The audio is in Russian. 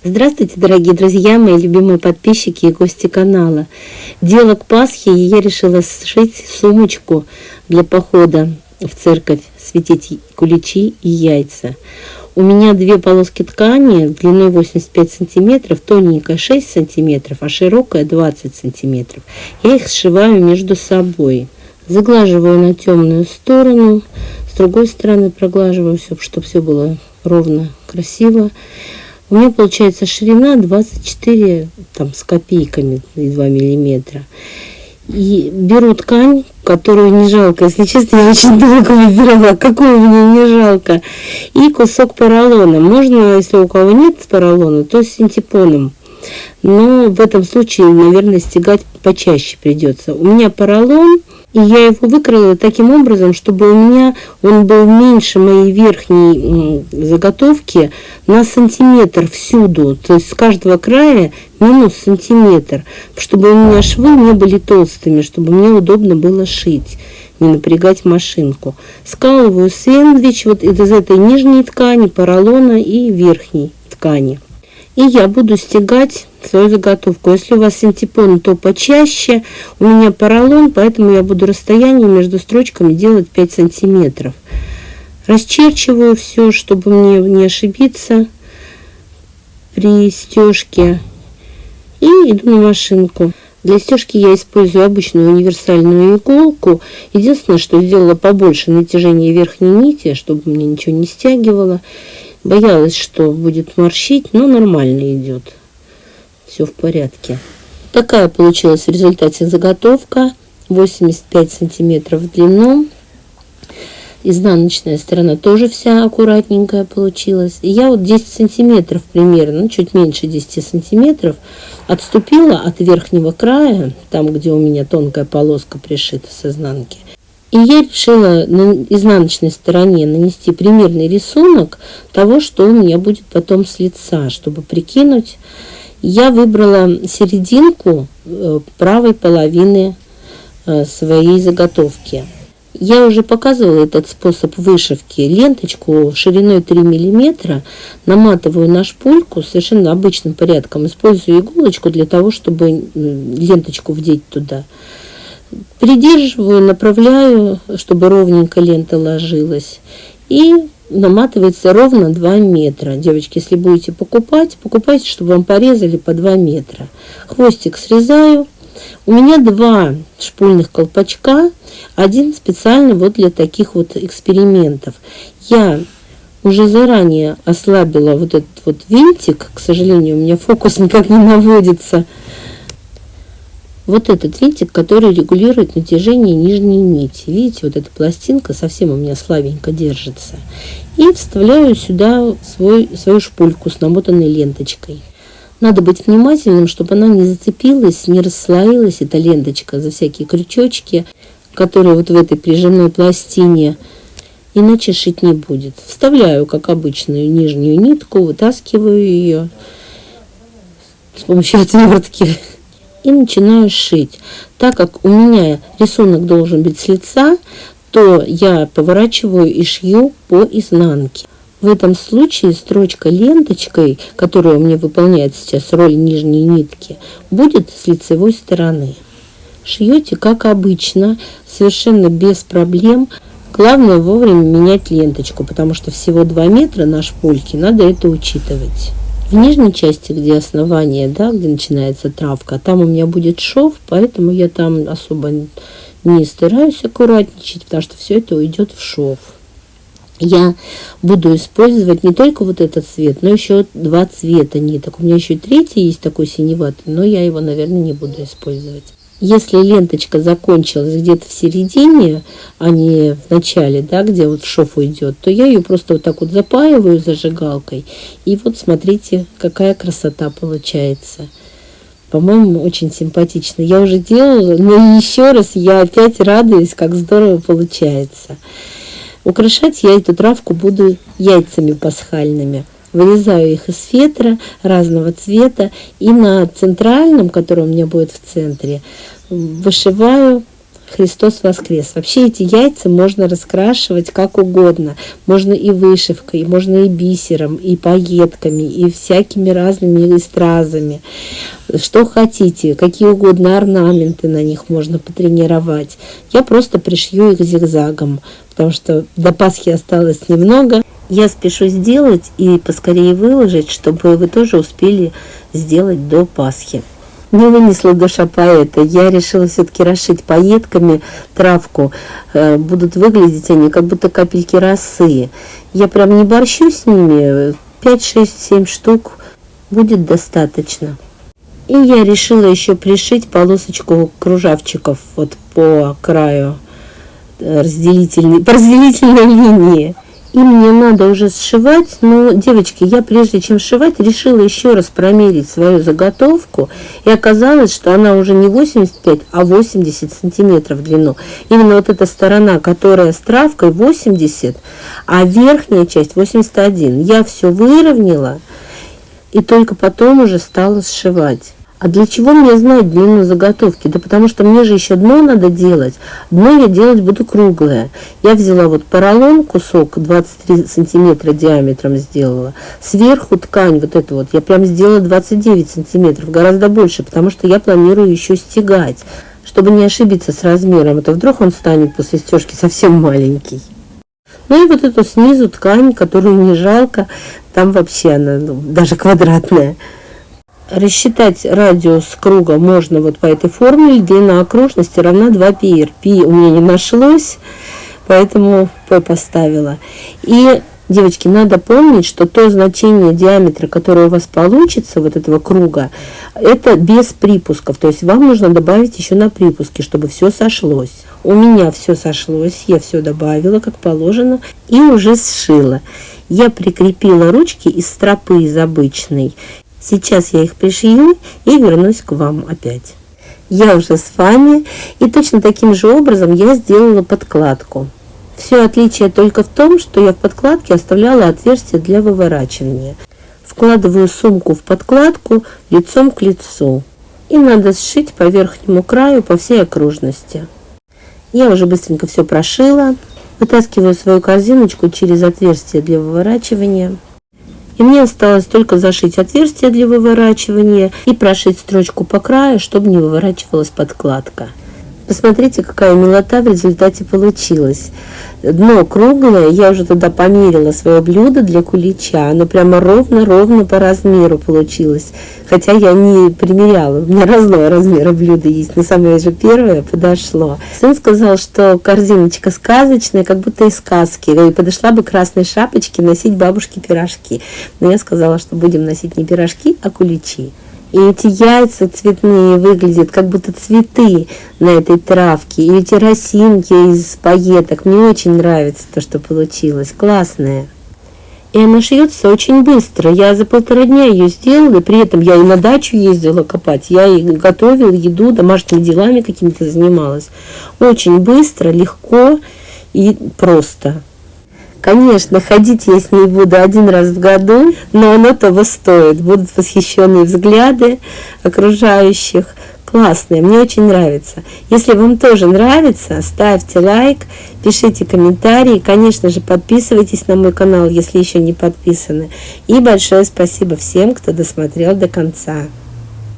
Здравствуйте, дорогие друзья, мои любимые подписчики и гости канала. Дело к Пасхе, и я решила сшить сумочку для похода в церковь, светить куличи и яйца. У меня две полоски ткани длиной 85 сантиметров, тоненькая 6 сантиметров, а широкая 20 сантиметров. Я их сшиваю между собой. Заглаживаю на темную сторону, с другой стороны проглаживаю все, чтобы все было ровно, красиво. У меня получается ширина 24 с копейками и 2 миллиметра. И беру ткань, которую не жалко. Если честно, я очень долго выбирала, какую мне не жалко. И кусок поролона. Можно, если у кого нет поролона, то с синтепоном. Но в этом случае, наверное, стягать почаще придется. У меня поролон. И я его выкроила таким образом, чтобы у меня он был меньше моей верхней заготовки на сантиметр всюду. То есть с каждого края минус сантиметр. Чтобы у меня швы не были толстыми, чтобы мне удобно было шить, не напрягать машинку. Скалываю сэндвич вот из этой нижней ткани, поролона и верхней ткани. И я буду стягать свою заготовку. Если у вас синтепон, то почаще. У меня поролон, поэтому я буду расстояние между строчками делать 5 сантиметров. Расчерчиваю все, чтобы мне не ошибиться при стежке. И иду на машинку. Для стежки я использую обычную универсальную иголку. Единственное, что сделала побольше натяжения верхней нити, чтобы мне ничего не стягивало. Боялась, что будет морщить, но нормально идет. Все в порядке. Такая получилась в результате заготовка. 85 сантиметров в длину. Изнаночная сторона тоже вся аккуратненькая получилась. И я вот 10 сантиметров примерно, чуть меньше 10 сантиметров, отступила от верхнего края, там, где у меня тонкая полоска пришита с изнанки. И я решила на изнаночной стороне нанести примерный рисунок того, что у меня будет потом с лица, чтобы прикинуть. Я выбрала серединку правой половины своей заготовки. Я уже показывала этот способ вышивки. Ленточку шириной 3 мм наматываю на шпульку совершенно обычным порядком. Использую иголочку для того, чтобы ленточку вдеть туда. Придерживаю, направляю, чтобы ровненько лента ложилась. И наматывается ровно 2 метра. Девочки, если будете покупать, покупайте, чтобы вам порезали по 2 метра. Хвостик срезаю. У меня 2 шпульных колпачка. Один специально вот для таких вот экспериментов. Я уже заранее ослабила вот этот вот винтик. К сожалению, у меня фокус никак не наводится. Вот этот винтик, который регулирует натяжение нижней нити. Видите, вот эта пластинка совсем у меня слабенько держится. И вставляю сюда свою шпульку с намотанной ленточкой. Надо быть внимательным, чтобы она не зацепилась, не расслоилась, эта ленточка, за всякие крючочки, которые вот в этой прижимной пластине. Иначе шить не будет. Вставляю, как обычную, нижнюю нитку, вытаскиваю ее с помощью отвертки. И начинаю шить. Так как у меня рисунок должен быть с лица, то я поворачиваю и шью по изнанке. В этом случае строчка ленточкой, которая у меня выполняет сейчас роль нижней нитки, будет с лицевой стороны. Шьете как обычно, совершенно без проблем. Главное вовремя менять ленточку, потому что всего 2 метра на шпульке, надо это учитывать. В нижней части, где основание, да, где начинается травка, там у меня будет шов, поэтому я там особо не стараюсь аккуратничать, потому что все это уйдет в шов. Я буду использовать не только вот этот цвет, но еще 2 цвета ниток. У меня еще 3-й есть такой синеватый, но я его, наверное, не буду использовать. Если ленточка закончилась где-то в середине, а не в начале, да, где вот шов уйдет, то я ее просто вот так вот запаиваю зажигалкой. И вот смотрите, какая красота получается. По-моему, очень симпатично. Я уже делала, но еще раз я опять радуюсь, как здорово получается. Украшать я эту травку буду яйцами пасхальными. Вырезаю их из фетра разного цвета. И на центральном, который у меня будет в центре, вышиваю Христос воскрес. Вообще эти яйца можно раскрашивать как угодно. Можно и вышивкой, можно и бисером, и пайетками, и всякими разными стразами. Что хотите, какие угодно орнаменты на них можно потренировать. Я просто пришью их зигзагом, потому что до Пасхи осталось немного. Я спешу сделать и поскорее выложить, чтобы вы тоже успели сделать до Пасхи. Не вынесла душа поэта. Я решила все-таки расшить пайетками травку. Будут выглядеть они, как будто капельки росы. Я прям не борщу с ними. 5, 6, 7 штук будет достаточно. И я решила еще пришить полосочку кружавчиков вот по краю по разделительной линии. И мне надо уже сшивать, но, девочки, я прежде чем сшивать, решила еще раз промерить свою заготовку, и оказалось, что она уже не 85, а 80 сантиметров в длину. Именно вот эта сторона, которая с травкой, 80, а верхняя часть 81. Я все выровняла, и только потом уже стала сшивать. А для чего мне знать длину заготовки? Да потому что мне же еще дно надо делать. Дно я делать буду круглое. Я взяла вот поролон, кусок 23 сантиметра диаметром сделала. Сверху ткань вот эту вот я прям сделала 29 сантиметров, гораздо больше, потому что я планирую еще стягать, чтобы не ошибиться с размером. Это вдруг он станет после стежки совсем маленький. Ну и вот эту снизу ткань, которую не жалко, там вообще она даже квадратная. Рассчитать радиус круга можно вот по этой формуле. Длина окружности равна 2πr. Π у меня не нашлось, поэтому P поставила. И, девочки, надо помнить, что то значение диаметра, которое у вас получится, вот этого круга, это без припусков. То есть вам нужно добавить еще на припуски, чтобы все сошлось. У меня все сошлось, я все добавила, как положено, и уже сшила. Я прикрепила ручки из стропы, из обычной. Сейчас я их пришью и вернусь к вам опять. Я уже с вами, и точно таким же образом я сделала подкладку. Все отличие только в том, что я в подкладке оставляла отверстие для выворачивания. Вкладываю сумку в подкладку лицом к лицу. И надо сшить по верхнему краю по всей окружности. Я уже быстренько все прошила. Вытаскиваю свою корзиночку через отверстие для выворачивания. И мне осталось только зашить отверстие для выворачивания и прошить строчку по краю, чтобы не выворачивалась подкладка. Посмотрите, какая милота в результате получилась. Дно круглое, я уже туда померила свое блюдо для кулича. Оно прямо ровно по размеру получилось. Хотя я не примеряла, у меня разного размера блюда есть, но самое же первое подошло. Сын сказал, что корзиночка сказочная, как будто из сказки. И подошла бы к красной шапочке носить бабушке пирожки. Но я сказала, что будем носить не пирожки, а куличи. И эти яйца цветные выглядят, как будто цветы на этой травке. И эти росинки из пайеток. Мне очень нравится то, что получилось. Классное. И она шьется очень быстро. Я за 1,5 дня ее сделала. При этом я и на дачу ездила копать. Я и готовила еду, домашними делами какими-то занималась. Очень быстро, легко и просто. Конечно, ходить я с ней буду 1 раз в году, но оно того стоит. Будут восхищенные взгляды окружающих. Классные, мне очень нравится. Если вам тоже нравится, ставьте лайк, пишите комментарии. Конечно же, подписывайтесь на мой канал, если еще не подписаны. И большое спасибо всем, кто досмотрел до конца.